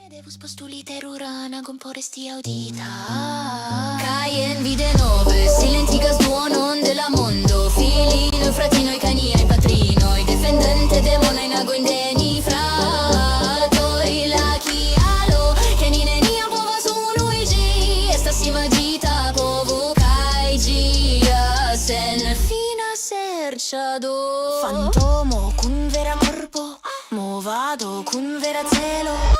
Devus postuliterura nagum poresti audita. Caien vide nove, silentigas duonon de la mondo. Filino, fratino, i cani, i patrino, i defendente demona in ago indeni frato. La chialo, che nine nia pova sono igi. Esta si magita povo caigi. Sen fina serciado. Fantomo cun vera corpo, movado cun vera zelo.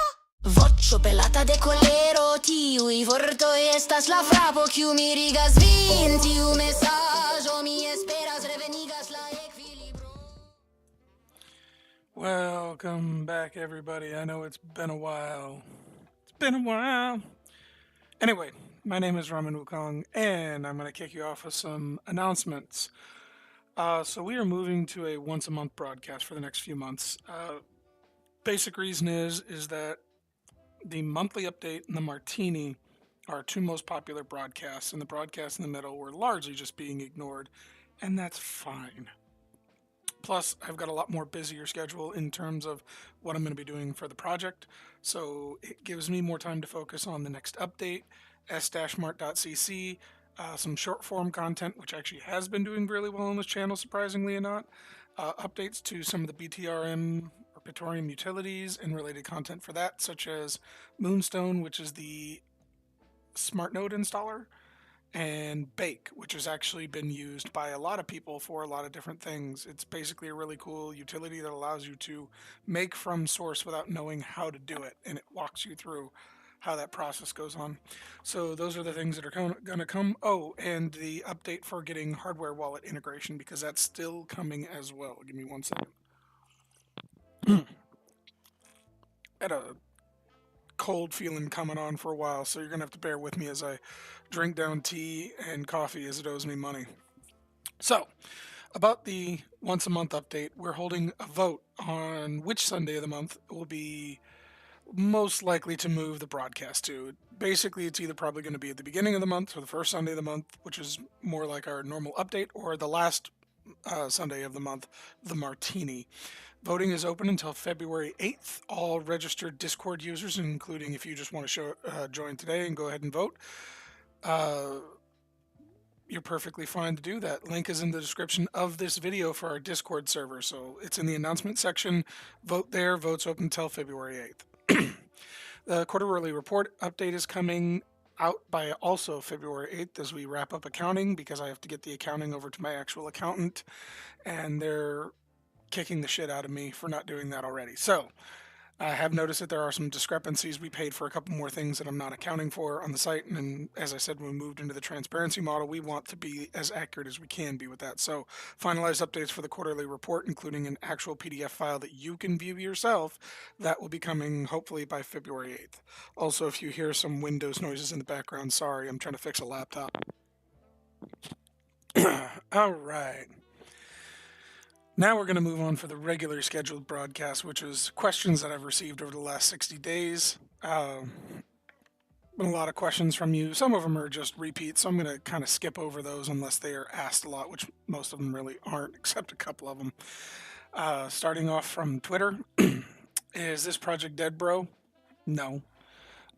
Voccio pelata de colero, tiui vorto estas la frapo, kiu mi rigas vin, tiu mesaggio mi esperas revenigas la equilibro. Welcome back, everybody. I know it's been a while. Anyway, my name is Raman Wukong, and I'm going to kick you off with some announcements. So we are moving to a once-a-month broadcast for the next few months. Basic reason is that the monthly update and the Martini are our two most popular broadcasts, and the broadcasts in the middle were largely just being ignored, and that's fine. Plus, I've got a lot more busier schedule in terms of what I'm going to be doing for the project, so it gives me more time to focus on the next update, s-mart.cc, some short form content, which actually has been doing really well on this channel, surprisingly or not, updates to some of the Bitoreum utilities and related content for that, such as Moonstone, which is the smart node installer, and Bake, which has actually been used by a lot of people for a lot of different things. It's basically a really cool utility that allows you to make from source without knowing how to do it, and it walks you through how that process goes on. So those are the things that are going to come. Oh, and the update for getting hardware wallet integration, because that's still coming as well. Give me 1 second. Had a cold feeling coming on for a while, so you're gonna have to bear with me as I drink down tea and coffee as it owes me money. So, about the once a month update, we're holding a vote on which Sunday of the month will be most likely to move the broadcast to. Basically, it's either probably going to be at the beginning of the month or the first Sunday of the month, which is more like our normal update, or the last Sunday of the month, the Martini. Voting is open until February 8th. All registered Discord users, including if you just want to join today and go ahead and vote, you're perfectly fine to do that. Link is in the description of this video for our Discord server, so it's in the announcement section. Vote there. Votes open until February 8th. The quarterly report update is coming out by also February 8th as we wrap up accounting, because I have to get the accounting over to my actual accountant, and they're kicking the shit out of me for not doing that already. So I have noticed that there are some discrepancies. We paid for a couple more things that I'm not accounting for on the site, and as I said, when we moved into the transparency model, we want to be as accurate as we can be with that. So finalized updates for the quarterly report, including an actual PDF file that you can view yourself, that will be coming hopefully by February 8th. Also, if you hear some Windows noises in the background, sorry, I'm trying to fix a laptop. All right. Now we're going to move on for the regular scheduled broadcast, which is questions that I've received over the last 60 days. Been a lot of questions from you. Some of them are just repeats, so I'm going to kind of skip over those unless they are asked a lot, which most of them really aren't, except a couple of them. Starting off from Twitter. Is this project dead, bro? No.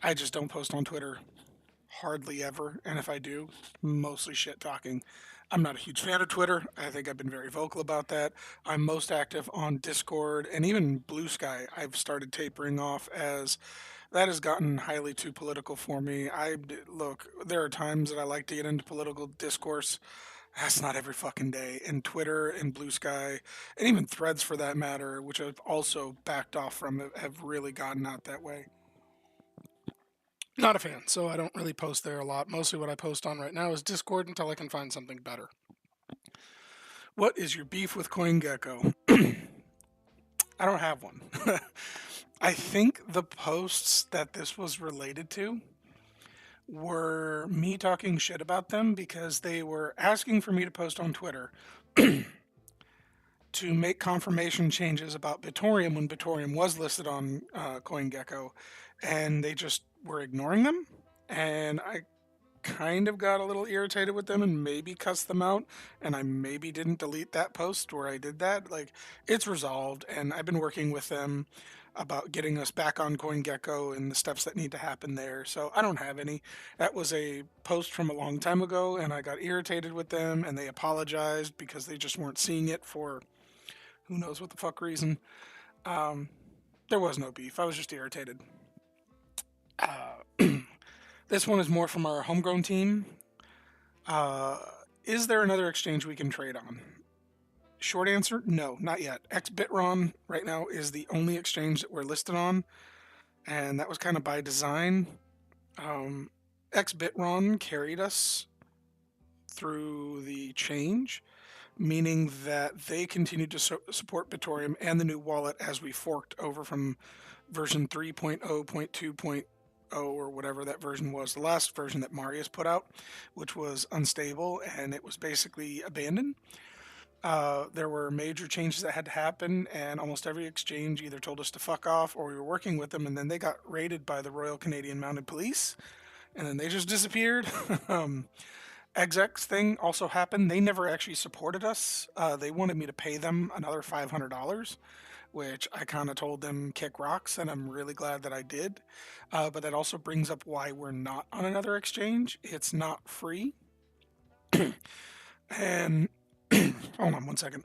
I just don't post on Twitter hardly ever, and if I do, mostly shit talking. I'm not a huge fan of Twitter. I think I've been very vocal about that. I'm most active on Discord and even Blue Sky. I've started tapering off as that has gotten highly too political for me. Look, there are times that I like to get into political discourse. That's not every fucking day. And Twitter and Blue Sky, and even Threads for that matter, which I've also backed off from, have really gotten out that way. Not a fan, so I don't really post there a lot. Mostly what I post on right now is Discord until I can find something better. What is your beef with CoinGecko? I don't have one. I think the posts that this was related to were me talking shit about them because they were asking for me to post on Twitter to make confirmation changes about Bitoreum when Bitoreum was listed on CoinGecko, and they just were ignoring them, and I kind of got a little irritated with them and maybe cussed them out, and I maybe didn't delete that post where I did that. Like, it's resolved, and I've been working with them. about getting us back on CoinGecko and the steps that need to happen there. So I don't have any. That was a post from a long time ago, and I got irritated with them, and they apologized because they just weren't seeing it for who knows what the fuck reason. Um, there was no beef. I was just irritated. This one is more from our homegrown team. Uh, is there another exchange we can trade on? Short answer, no, not yet. XBitron right now is the only exchange that we're listed on, and that was kind of by design. Um, XBitron carried us through the change, meaning that they continued to support Bitoreum and the new wallet as we forked over from version 3.0.2.0 or whatever that version was, the last version that Marius put out, which was unstable and it was basically abandoned. There were major changes that had to happen, and almost every exchange either told us to fuck off or we were working with them, and then they got raided by the Royal Canadian Mounted Police, and then they just disappeared. Execs thing also happened. They never actually supported us. They wanted me to pay them another $500, which I kind of told them kick rocks, and I'm really glad that I did. But that also brings up why we're not on another exchange. It's not free. And hold on one second.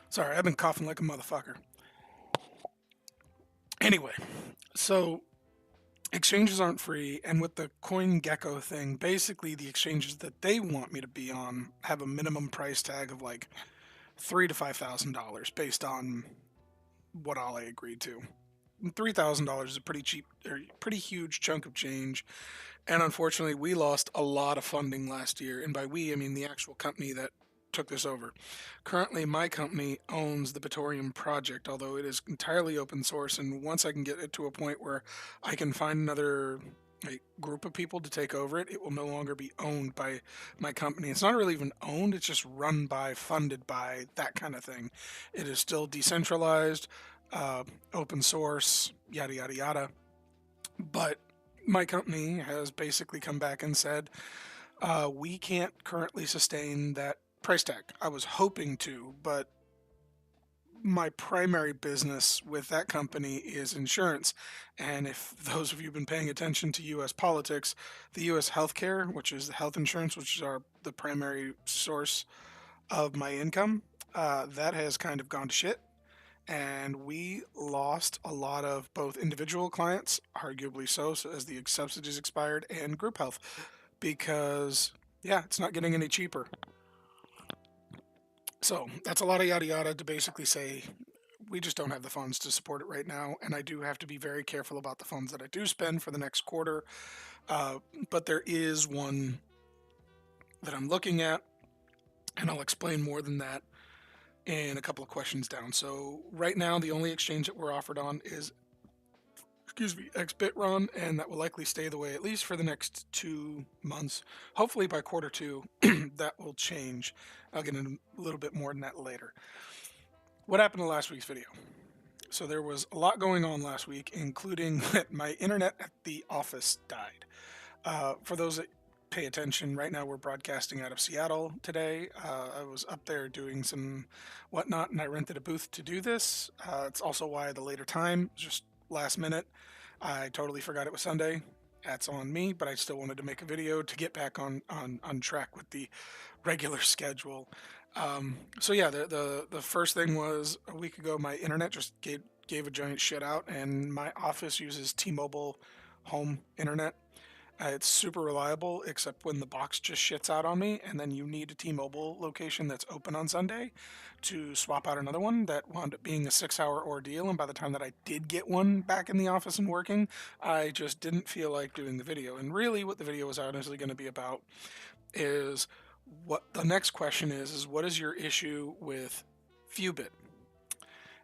Sorry, I've been coughing like a motherfucker. Anyway, so exchanges aren't free, and with the CoinGecko thing, basically the exchanges that they want me to be on have a minimum price tag of like $3,000 to $5,000 based on what all I agreed to. $3,000 is a pretty cheap, or pretty huge chunk of change, and unfortunately, we lost a lot of funding last year, and by we, I mean the actual company that took this over. Currently, my company owns the Bitoreum Project, although it is entirely open source, and once I can get it to a point where I can find another group of people to take over it, it will no longer be owned by my company. It's not really even owned, it's just run by, funded by, that kind of thing. It is still decentralized, open source, yada, yada, yada. But my company has basically come back and said, we can't currently sustain that price tag. I was hoping to, but my primary business with that company is insurance. And if those of you have been paying attention to U.S. politics, the U.S. healthcare, which is the health insurance, which is the primary source of my income, that has kind of gone to shit. And we lost a lot of both individual clients, arguably so as the subsidies expired, and group health because, yeah, it's not getting any cheaper. So that's a lot of yada yada to basically say we just don't have the funds to support it right now, and I do have to be very careful about the funds that I do spend for the next quarter. But there is one that I'm looking at, and I'll explain more than that in a couple of questions down. So right now, the only exchange that we're offered on is, XBitron, and that will likely stay the way at least for the next 2 months. Hopefully by quarter two, that will change. I'll get into a little bit more than that later. What happened to last week's video? So there was a lot going on last week, including that my internet at the office died. For those that pay attention, right now we're broadcasting out of Seattle today. I was up there doing some whatnot, and I rented a booth to do this. It's also why the later time, just last minute. I totally forgot it was Sunday. That's on me, but I still wanted to make a video to get back on track with the regular schedule. So yeah, the first thing was a week ago, my internet just gave a giant shit out, and my office uses T-Mobile home internet. It's super reliable, except when the box just shits out on me, and then you need a T-Mobile location that's open on Sunday to swap out another one. That wound up being a 6-hour ordeal, and by the time that I did get one back in the office and working, I just didn't feel like doing the video. And really what the video was honestly going to be about is what the next question is what is your issue with Fewbit?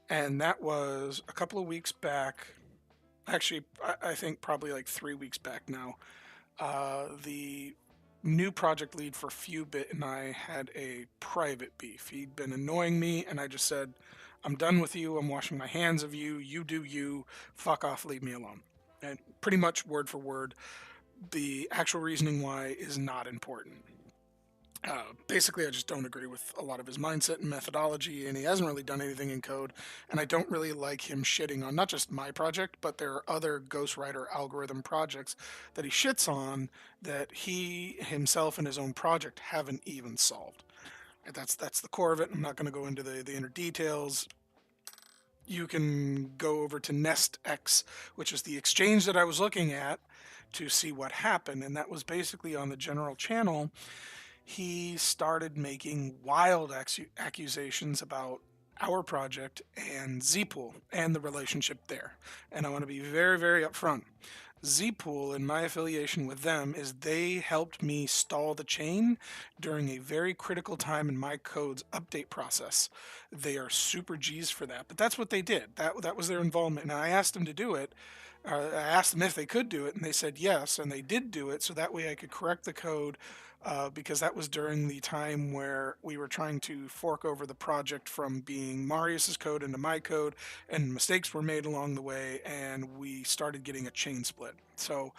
And that was a couple of weeks back. Actually, I think probably like 3 weeks back now. The new project lead for Fewbit and I had a private beef. He'd been annoying me, and I just said, I'm done with you. I'm washing my hands of you. You do you. Fuck off. Leave me alone. And pretty much word for word, the actual reasoning why is not important. Basically, I just don't agree with a lot of his mindset and methodology, and he hasn't really done anything in code. And I don't really like him shitting on not just my project, but there are other Ghostwriter algorithm projects that he shits on that he himself and his own project haven't even solved. And that's the core of it. I'm not going to go into the inner details. You can go over to NestX, which is the exchange that I was looking at to see what happened. And that was basically on the general channel. He started making wild accusations about our project and Zpool and the relationship there. And I want to be very, very upfront. Zpool and my affiliation with them is they helped me stall the chain during a very critical time in my code's update process. They are super G's for that, but that's what they did. That was their involvement. And I asked them to do it. I asked them if they could do it, and they said yes, and they did do it. So that way I could correct the code because that was during the time where we were trying to fork over the project from being Marius's code into my code, and mistakes were made along the way, and we started getting a chain split. So,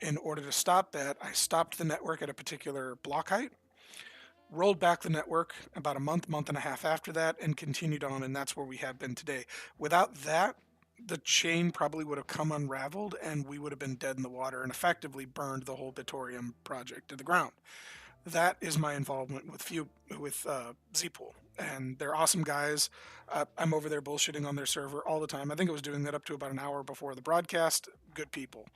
in order to stop that, I stopped the network at a particular block height, rolled back the network about a month and a half after that, and continued on, and that's where we have been today. Without that, the chain probably would have come unraveled and we would have been dead in the water and effectively burned the whole Bitoreum project to the ground. That is my involvement with Zpool, and they're awesome guys. I'm over there bullshitting on their server all the time. I think I was doing that up to about an hour before the broadcast. Good people.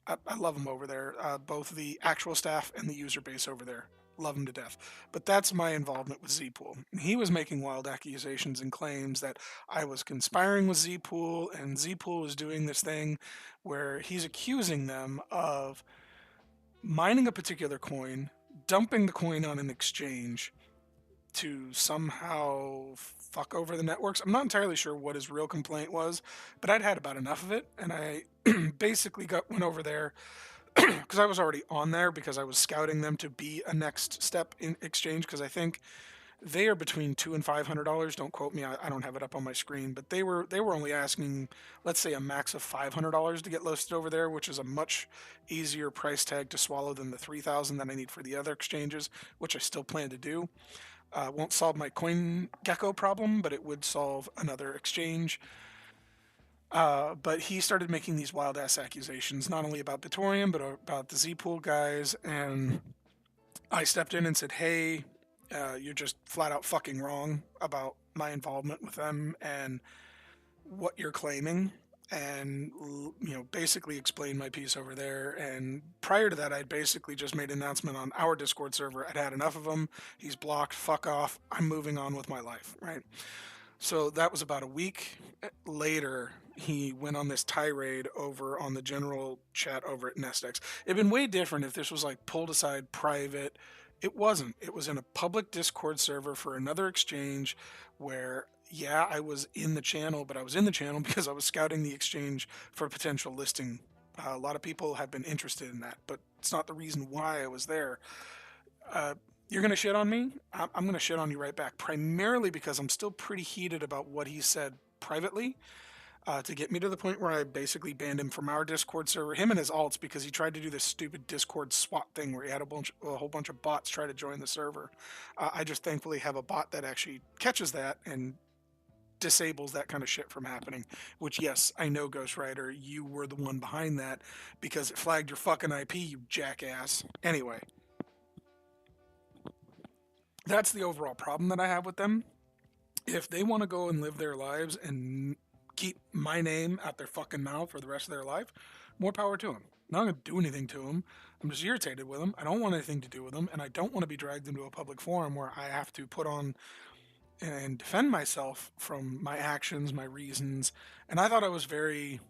I love them over there, both the actual staff and the user base over there. Love them to death. But that's my involvement with Zpool. He was making wild accusations and claims that I was conspiring with Zpool, and Zpool was doing this thing where he's accusing them of mining a particular coin, dumping the coin on an exchange to somehow fuck over the networks. I'm not entirely sure what his real complaint was, but I'd had about enough of it, and I basically went over there because I was already on there because I was scouting them to be a next step in exchange because I think they are between $200 and $500. Don't quote me. I don't have it up on my screen, but they were only asking, let's say, a max of $500 to get listed over there, which is a much easier price tag to swallow than the $3,000 that I need for the other exchanges, which I still plan to do. Won't solve my coin gecko problem, but it would solve another exchange. But he started making these wild ass accusations, not only about Bitorium, but about the Zpool guys. And I stepped in and said, hey, you're just flat out fucking wrong about my involvement with them and what you're claiming. And, basically explained my piece over there. And prior to that, I'd basically just made an announcement on our Discord server. I'd had enough of him. He's blocked. Fuck off. I'm moving on with my life, right? So that was about a week later. He went on this tirade over on the general chat over at NestX. It'd been way different if this was like pulled aside private. It wasn't. It was in a public Discord server for another exchange where, yeah, I was in the channel, but I was in the channel because I was scouting the exchange for a potential listing. A lot of people have been interested in that, but it's not the reason why I was there. You're going to shit on me? I'm going to shit on you right back, primarily because I'm still pretty heated about what he said privately. To get me to the point where I basically banned him from our Discord server, him and his alts, because he tried to do this stupid Discord swap thing where he had a whole bunch of bots try to join the server. I just thankfully have a bot that actually catches that and disables that kind of shit from happening. Which, yes, I know, Ghostwriter, you were the one behind that because it flagged your fucking IP, you jackass. Anyway, that's the overall problem that I have with them. If they want to go and live their lives and keep my name out their fucking mouth for the rest of their life, more power to them. I'm not going to do anything to them. I'm just irritated with them. I don't want anything to do with them, and I don't want to be dragged into a public forum where I have to put on and defend myself from my actions, my reasons. And I thought I was very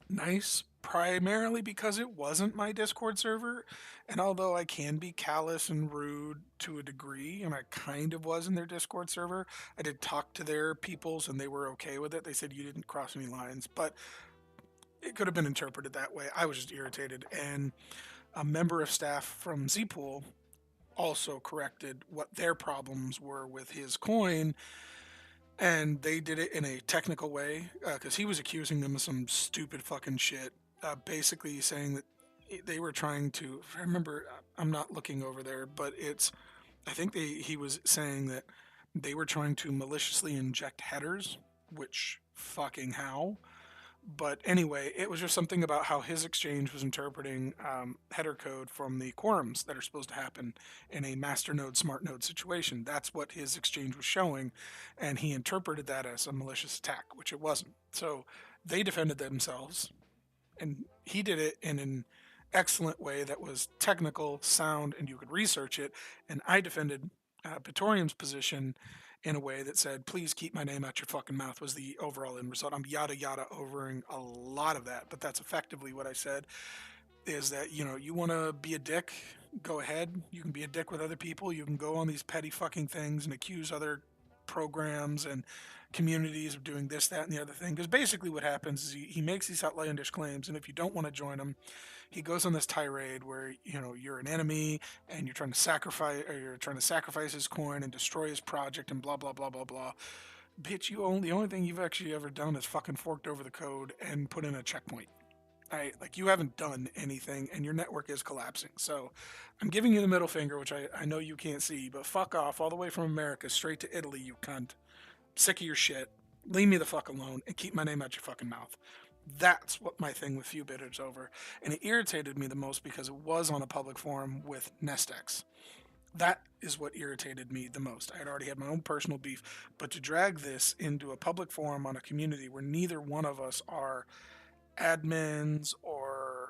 nice, primarily because it wasn't my Discord server. And although I can be callous and rude to a degree, and I kind of was in their Discord server, I did talk to their peoples and they were okay with it. They said you didn't cross any lines, but it could have been interpreted that way. I was just irritated. And a member of staff from Zpool also corrected what their problems were with his coin, and they did it in a technical way because he was accusing them of some stupid fucking shit, basically saying that they were trying to. If I remember, I'm not looking over there, but it's I think he was saying that they were trying to maliciously inject headers, which fucking how? But anyway, it was just something about how his exchange was interpreting header code from the quorums that are supposed to happen in a master node, smart node situation. That's what his exchange was showing, and he interpreted that as a malicious attack, which it wasn't. So they defended themselves, and he did it in an excellent way that was technical, sound, and you could research it. And I defended Bitorium's position in a way that said, "Please keep my name out your fucking mouth." Was the overall end result. I'm yada yada overing a lot of that, but that's effectively what I said. Is that you want to be a dick? Go ahead. You can be a dick with other people. You can go on these petty fucking things and accuse other programs and communities of doing this, that, and the other thing. Because basically, what happens is he makes these outlandish claims, and if you don't want to join him, he goes on this tirade where you're an enemy and you're trying to sacrifice his coin and destroy his project and blah blah blah blah blah. Bitch, the only thing you've actually ever done is fucking forked over the code and put in a checkpoint. Right? Like you haven't done anything and your network is collapsing. So I'm giving you the middle finger, which I know you can't see, but fuck off all the way from America straight to Italy, you cunt. Sick of your shit. Leave me the fuck alone and keep my name out your fucking mouth. That's what my thing with Few Bitters over. And it irritated me the most because it was on a public forum with NestX. That is what irritated me the most. I had already had my own personal beef, but to drag this into a public forum on a community where neither one of us are admins or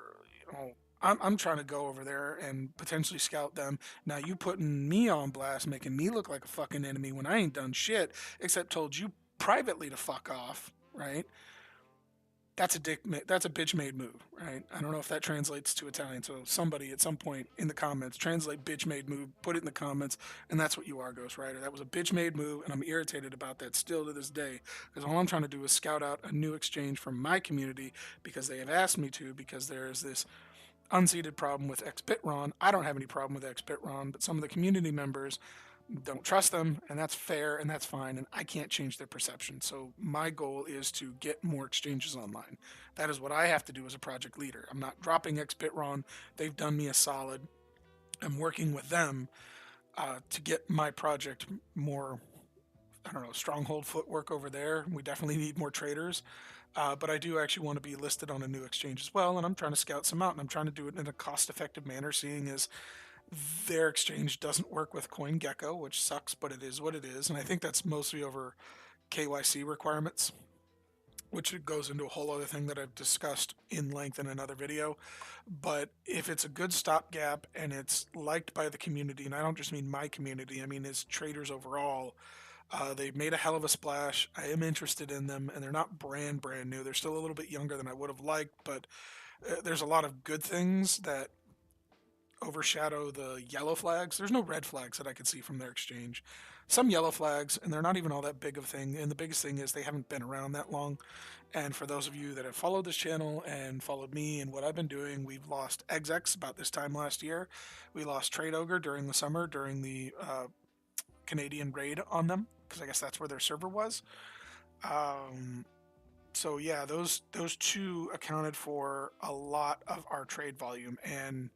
I'm trying to go over there and potentially scout them. Now you putting me on blast, making me look like a fucking enemy when I ain't done shit except told you privately to fuck off, right? That's a bitch made move, right? I don't know if that translates to Italian. So somebody at some point in the comments translate bitch made move, put it in the comments, and that's what you are, Ghost Rider. That was a bitch made move, and I'm irritated about that still to this day because all I'm trying to do is scout out a new exchange from my community because they have asked me to, because there is this unseated problem with XBitRon. I don't have any problem with XBitRon, but some of the community members don't trust them, and that's fair and that's fine, and I can't change their perception. So my goal is to get more exchanges online. That is what I have to do as a project leader. I'm not dropping XBitRon. They've done me a solid. I'm working with them to get my project more, I don't know, stronghold footwork over there. We definitely need more traders. But I do actually want to be listed on a new exchange as well, and I'm trying to scout some out, and I'm trying to do it in a cost-effective manner, seeing as their exchange doesn't work with CoinGecko, which sucks, but it is what it is. And I think that's mostly over KYC requirements, which goes into a whole other thing that I've discussed in length in another video. But if it's a good stopgap and it's liked by the community, and I don't just mean my community, I mean as traders overall, they've made a hell of a splash. I am interested in them, and they're not brand new. They're still a little bit younger than I would have liked, but there's a lot of good things that overshadow the yellow flags. There's no red flags that I could see from their exchange. Some yellow flags, and they're not even all that big of a thing. And the biggest thing is they haven't been around that long. And for those of you that have followed this channel and followed me and what I've been doing, we've lost Exex about this time last year. We lost Trade Ogre during the summer during the Canadian raid on them, because I guess that's where their server was. So yeah, those two accounted for a lot of our trade volume. And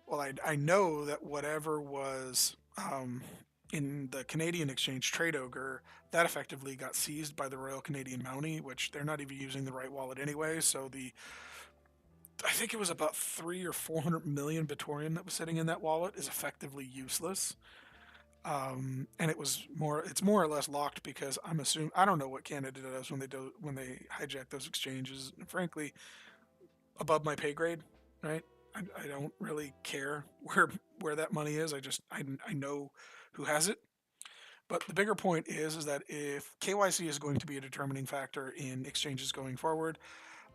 well, I know that whatever was in the Canadian exchange, Trade Ogre, that effectively got seized by the Royal Canadian Mountie, which they're not even using the right wallet anyway. So I think it was about 300 or 400 million Bitorium that was sitting in that wallet is effectively useless. And it's more or less locked because I don't know what Canada does when they hijack those exchanges. And frankly, above my pay grade, right? I don't really care where that money is. I know who has it. But the bigger point is that if KYC is going to be a determining factor in exchanges going forward,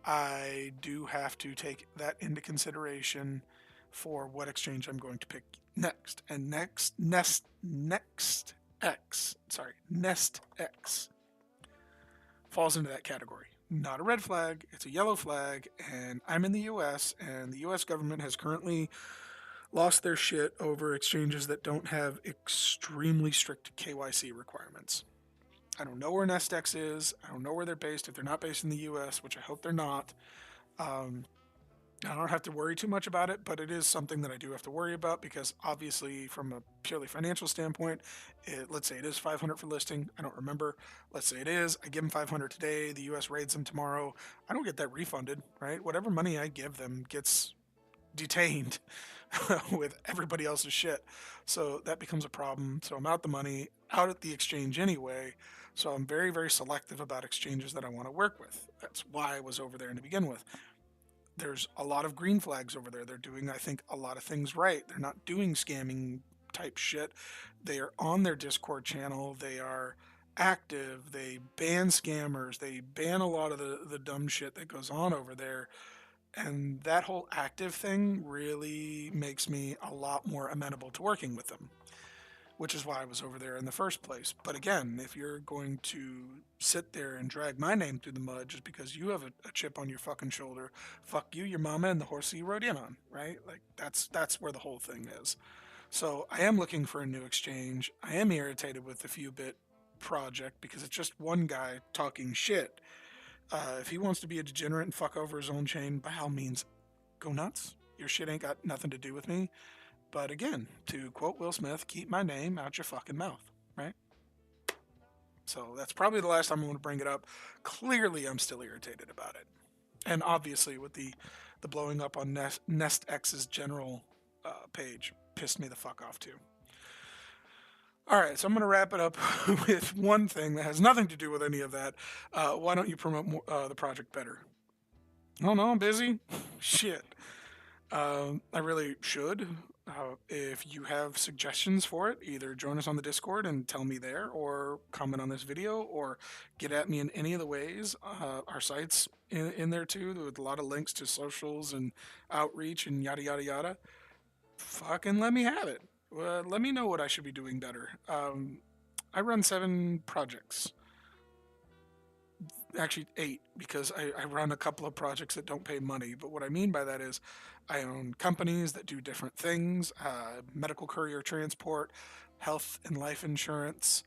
I do have to take that into consideration for what exchange I'm going to pick next. And NestX falls into that category. Not a red flag, it's a yellow flag, and I'm in the US, and the US government has currently lost their shit over exchanges that don't have extremely strict KYC requirements. I don't know where NestX is. I don't know where they're based. If they're not based in the US, which I hope they're not, I don't have to worry too much about it, but it is something that I do have to worry about because obviously, from a purely financial standpoint, let's say it is 500 for listing. I don't remember. Let's say it is. I give them 500 today. The U.S. raids them tomorrow. I don't get that refunded, right? Whatever money I give them gets detained with everybody else's shit. So that becomes a problem. So I'm out the money, out at the exchange anyway. So I'm very, very selective about exchanges that I want to work with. That's why I was over there to begin with. There's a lot of green flags over there. They're doing, I think, a lot of things right. They're not doing scamming type shit. They are on their Discord channel. They are active. They ban scammers. They ban a lot of the dumb shit that goes on over there. And that whole active thing really makes me a lot more amenable to working with them, which is why I was over there in the first place. But again, if you're going to sit there and drag my name through the mud just because you have a chip on your fucking shoulder, fuck you, your mama, and the horse that you rode in on, right? Like that's where the whole thing is. So I am looking for a new exchange. I am irritated with the few bit project because it's just one guy talking shit. If he wants to be a degenerate and fuck over his own chain, by all means, go nuts. Your shit ain't got nothing to do with me. But again, to quote Will Smith, keep my name out your fucking mouth, right? So that's probably the last time I'm going to bring it up. Clearly, I'm still irritated about it. And obviously, with the blowing up on Nest X's general page, pissed me the fuck off too. All right, so I'm going to wrap it up with one thing that has nothing to do with any of that. Why don't you promote the project better? Oh no, I'm busy. Shit. I really should. If you have suggestions for it, either join us on the Discord and tell me there, or comment on this video, or get at me in any of the ways. Our site's in there too, with a lot of links to socials and outreach and yada yada yada. Fucking let me have it. Let me know what I should be doing better. I run 7 projects. Actually 8, because I run a couple of projects that don't pay money. But what I mean by that is I own companies that do different things: medical courier transport, health and life insurance,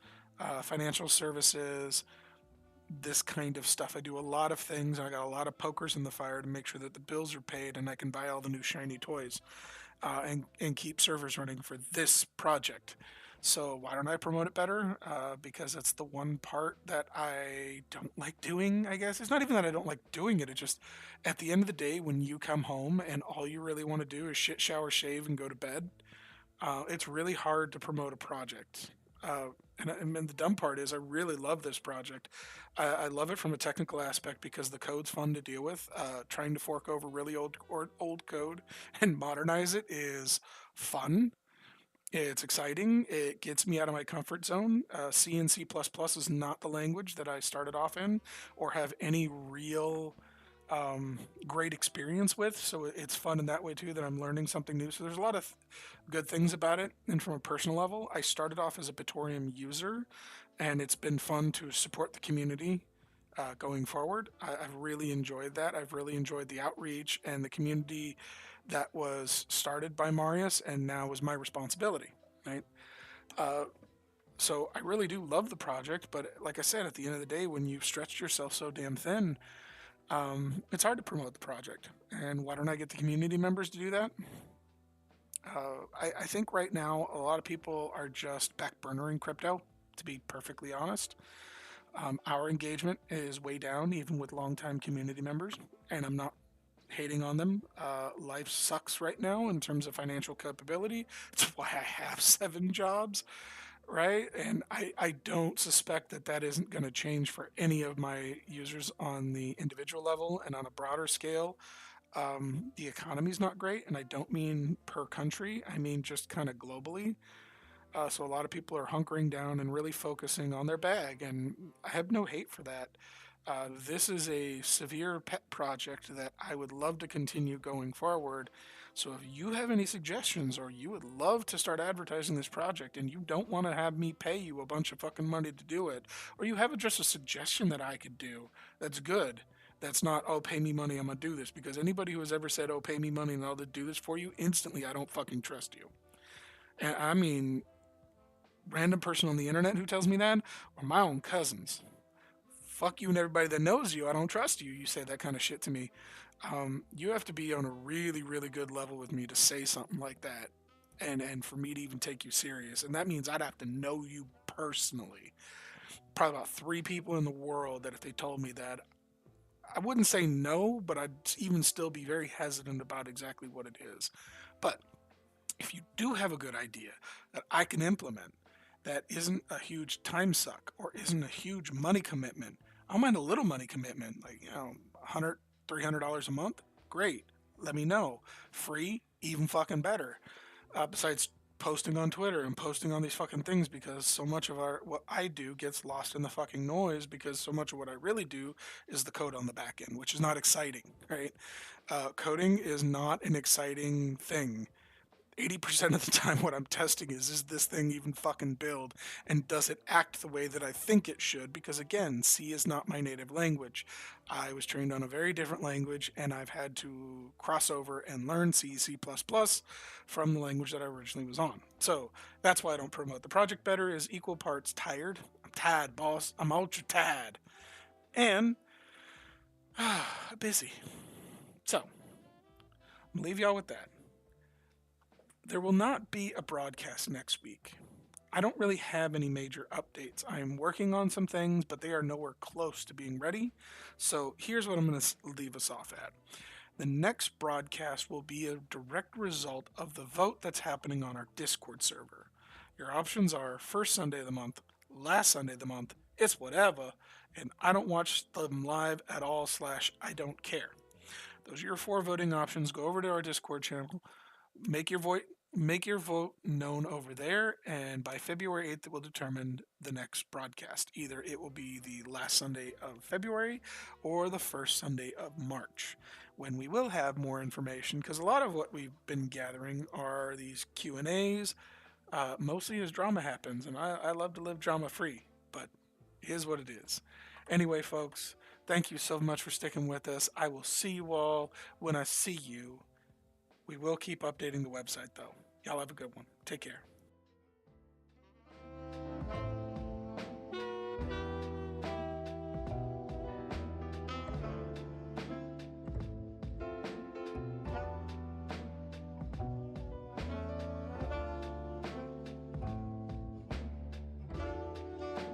financial services, this kind of stuff. I do a lot of things. I got a lot of pokers in the fire to make sure that the bills are paid and I can buy all the new shiny toys, and keep servers running for this project. So why don't I promote it better? Because it's the one part that I don't like doing, I guess. It's not even that I don't like doing it. It just, at the end of the day, when you come home and all you really want to do is shit, shower, shave, and go to bed, it's really hard to promote a project. And the dumb part is I really love this project. I love it from a technical aspect because the code's fun to deal with. Trying to fork over really old code and modernize it is fun. It's exciting. It gets me out of my comfort zone. C and C++ is not the language that I started off in or have any real great experience with. So it's fun in that way too that I'm learning something new. So there's a lot of good things about it. And from a personal level, I started off as a Bitoreum user, and it's been fun to support the community going forward. I've really enjoyed that. I've really enjoyed the outreach and the community that was started by Marius and now is my responsibility, right? Uh, so I really do love the project, but like I said, at the end of the day, when you've stretched yourself so damn thin, it's hard to promote the project. And why don't I get the community members to do that? I think right now a lot of people are just backburnering crypto, to be perfectly honest. Our engagement is way down, even with longtime community members, and I'm not hating on them. Life sucks right now in terms of financial capability. That's why I have 7 jobs, right? And I don't suspect that that isn't going to change for any of my users on the individual level and on a broader scale. The economy's not great, and I don't mean per country, I mean just kind of globally. So a lot of people are hunkering down and really focusing on their bag, and I have no hate for that. This is a severe pet project that I would love to continue going forward. So if you have any suggestions or you would love to start advertising this project and you don't want to have me pay you a bunch of fucking money to do it, or you have just a suggestion that I could do that's good, that's not, oh, pay me money, I'm gonna do this. Because anybody who has ever said, oh, pay me money and I'll do this for you, instantly, I don't fucking trust you. And I mean, random person on the internet who tells me that, or my own cousins. fuck you and everybody that knows you. I don't trust you. You say that kind of shit to me. You have to be on a really, really good level with me to say something like that. And for me to even take you serious. And that means I'd have to know you personally. Probably about three people in the world that if they told me that, I wouldn't say no, but I'd even still be very hesitant about exactly what it is. But if you do have a good idea that I can implement that isn't a huge time suck or isn't a huge money commitment, I don't mind a little money commitment, like, 100, $300 a month. Great. Let me know. Free, even fucking better. Besides posting on Twitter and posting on these fucking things because so much of what I do gets lost in the fucking noise because so much of what I really do is the code on the back end, which is not exciting, right? Coding is not an exciting thing. 80% of the time what I'm testing is this thing even fucking build and does it act the way that I think it should? Because again, C is not my native language. I was trained on a very different language and I've had to cross over and learn C, C++ from the language that I originally was on. So that's why I don't promote the project better is equal parts tired. I'm tired, boss. I'm ultra tired. And busy. So I'm gonna leave y'all with that. There will not be a broadcast next week. I don't really have any major updates. I am working on some things, but they are nowhere close to being ready. So here's what I'm going to leave us off at. The next broadcast will be a direct result of the vote that's happening on our Discord server. Your options are first Sunday of the month, last Sunday of the month, it's whatever, and I don't watch them live at all / I don't care. Those are your four voting options. Go over to our Discord channel, make your vote known over there, and by February 8th it will determine the next broadcast. Either it will be the last Sunday of February or the first Sunday of March, when we will have more information, because a lot of what we've been gathering are these Q&As, mostly as drama happens, and I love to live drama free, but it is what it is. Anyway, folks, thank you so much for sticking with us. I will see you all when I see you. We will keep updating the website, though. Y'all have a good one. Take care.